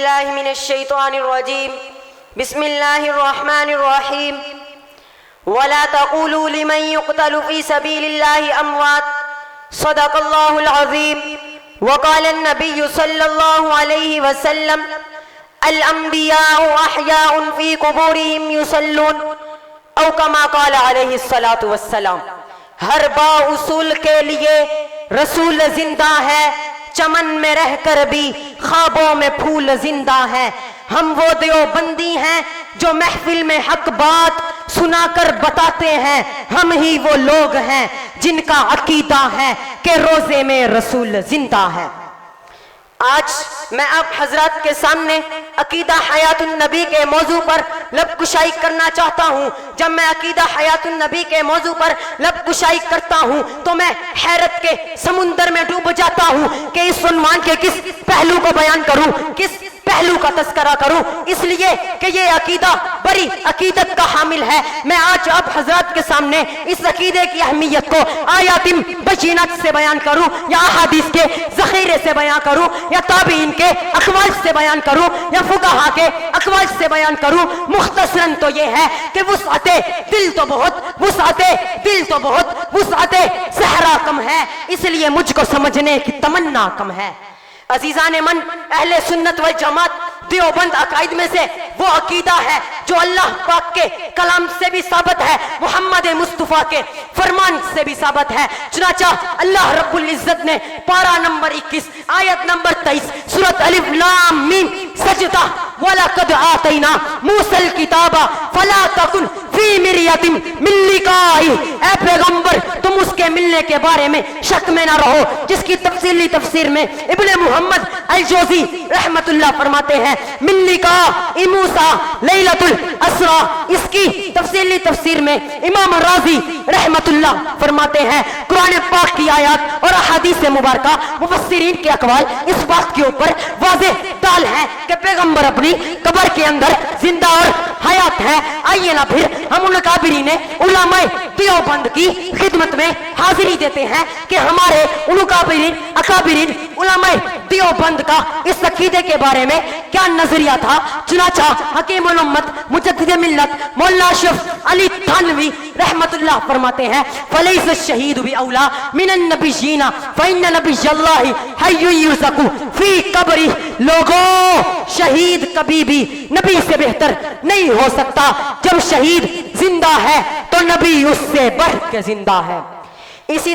بالله من الشيطان الرجيم بسم الله الرحمن الرحيم ولا تقولوا لمن يقتل في سبيل الله أموات صدق الله العظيم وقال النبي صلى الله عليه وسلم الأنبياء أحياء في قبورهم يصلون او کما قال علیہ الصلاۃ والسلام. ہر با اصول کے لیے رسول زندہ ہے، چمن میں رہ کر بھی خوابوں میں پھول زندہ ہے. ہم وہ دیوبندی ہیں جو محفل میں حق بات سنا کر بتاتے ہیں. ہم ہی وہ لوگ ہیں جن کا عقیدہ ہے کہ روزے میں رسول زندہ ہے. آج میں آپ حضرات کے سامنے عقیدہ حیات النبی کے موضوع پر لب کشائی کرنا چاہتا ہوں. جب میں عقیدہ حیات النبی کے موضوع پر لب کشائی کرتا ہوں تو میں حیرت کے سمندر میں ڈوب جاتا ہوں کہ اس عنوان کے کس پہلو کو بیان کروں، کس پہلو کا تذکرہ کروں، اس لیے کہ یہ عقیدہ بڑی عقیدت کا حامل ہے. میں آج آپ حضرات کے سامنے اس عقیدے کی اہمیت کو آیات بینات سے بیان کروں یا احادیث کے ذخیرے سے بیان کروں یا تابعین کے اقوال سے بیان کروں یا فقہا کے اقوال سے بیان کروں. مختصراً تو یہ ہے کہ وسعت دل تو بہت وسعت صحرا کم ہے، اس لیے مجھ کو سمجھنے کی تمنا کم ہے. عزیزان من، اہل سنت والجماعت دیوبند عقائد میں سے وہ عقیدہ ہے جو اللہ پاک کے کلام سے بھی ثابت ہے، محمد مصطفیٰ کے فرمان سے بھی ثابت ہے. چنانچہ اللہ رب العزت نے پارہ نمبر 21 آیت نمبر 23 سورۃ الف لام میم سجدہ وَلَقَدْ آتَيْنَا مُوسَى الْكِتَابَ فَلَا تَكُنْ فِي مِرْيَةٍ مِّن لِقَائِهِ. اے پیغمبر تم اس کے ملنے کے بارے میں شک میں نہ رہو، جس کی تفصیلی تفسیر میں ابن محمد الجوزی رحمت اللہ فرماتے ہیں من لقاء موسیٰ لیلۃ الاسریٰ. اس کی تفصیلی تفسیر میں امام راضی رحمت اللہ فرماتے ہیں قرآن پاک کی آیات اور احادیث مبارکہ مفسرین کے اقوال اس بات کے اوپر واضح دال ہیں کہ پیغمبر اپنی قبر کے اندر زندہ اور حیات ہے. آئیے نا پھر ہم ان کابرین علماء دیوبند کی خدمت میں حاضری دیتے ہیں کہ ہمارے ان اکابرین علماء دیوبند کا اس عقیدے کے بارے میں کیا نظریہ تھا. چنانچہ حکیم الامت مجدد ملت مولانا اشرف علی تھانوی رحمت اللہ فرماتے ہیں فلیس الشہید باولی من النبیین فإن نبی اللہ حی یرزق فی قبرہ. لوگوں، شہید کبھی بھی نبی سے بہتر نہیں ہو سکتا. جب شہید زندہ ہے تو نبی اس سے بڑھ کے زندہ ہے. اسی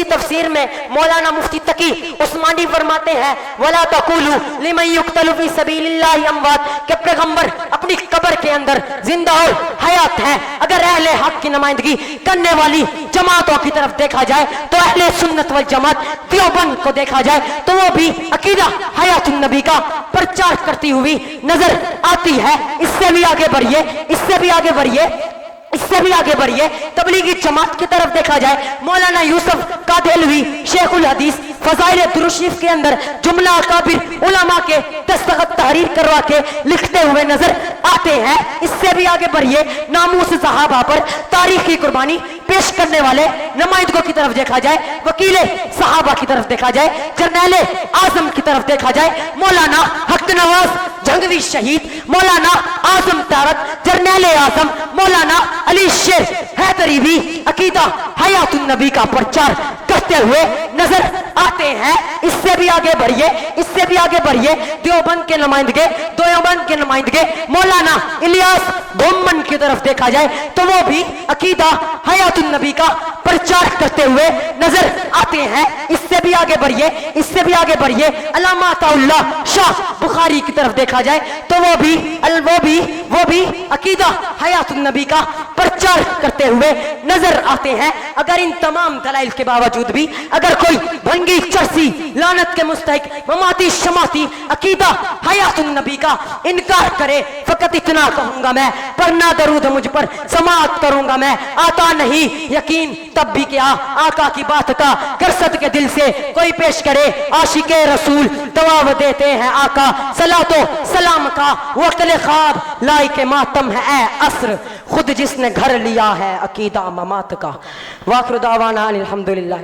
تفسیر میں مولانا مفتی تقی عثمانی فرماتے ہیں وَلَا تَقُولُوا لِمَنْ يُقْتَلُ فِي سَبِيلِ اللَّهِ أَمْوَاتٌ کہ پیغمبر اپنی قبر کے اندر زندہ اور حیات ہیں. اگر اہل حق کی نمائندگی کرنے والی جماعتوں کی طرف دیکھا جائے تو اہل سنت والجماعت دیوبند کو دیکھا جائے تو وہ بھی عقیدہ حیات النبی کا پرچار کرتی ہوئی نظر آتی ہے. اس سے بھی آگے بڑھیے تبلیغی جماعت کی طرف دیکھا جائے مولانا یوسف قادلوی شیخ الحدیث فضائل درود شریف کے اندر جملہ اکابر علماء کے دستخط تحریر کروا کے لکھتے ہوئے نظر آتے ہیں. اس سے بھی آگے بڑھیے ناموس صحابہ پر تاریخی قربانی پیش کرنے والے نمائندگوں کی طرف دیکھا جائے، وکیل صحابہ کی طرف دیکھا جائے، جرنیل اعظم کی طرف دیکھا جائے مولانا حق نواز جنگوی شہید، مولانا اعظم تارک جرنیل اعظم، مولانا علی شیر حیدری بھی عقیدہ حیات النبی کا پرچار کرتے ہوئے نظر آتے ہیں. اس سے بھی آگے بڑھیے دیوبند کے نمائندگے مولانا الیاس بھومن کی طرف دیکھا جائے تو وہ بھی عقیدہ حیات النبی کا پرچار کرتے ہوئے نظر آتے ہیں. اس سے بھی آگے بڑھیے علامہ عطا اللہ شاہ بخاری کی طرف دیکھا جائے تو وہ بھی عقیدہ حیات النبی کا پرچار کرتے ہوئے نظر آتے ہیں. اگر ان تمام دلائل کے باوجود بھی اگر کوئی بھنگی چرسی لعنت کے مستحق مماتی شماتی عقیدہ حیات النبی کا انکار کرے فقط اتنا کہوں گا میں، پڑھنا درود مجھ پر سماعت کروں گا میں. آتا نہیں یقین تب بھی کیا آقا کی بات کا کرست کے دل سے کوئی پیش کرے عاشق رسول جواب دیتے ہیں آقا صلاۃ و سلام کا وقت خواب لائق ماتم ہے اے عصر خود جس نے گھر لیا ہے عقیدہ ممات کا. واخر دعوانا الحمدللہ.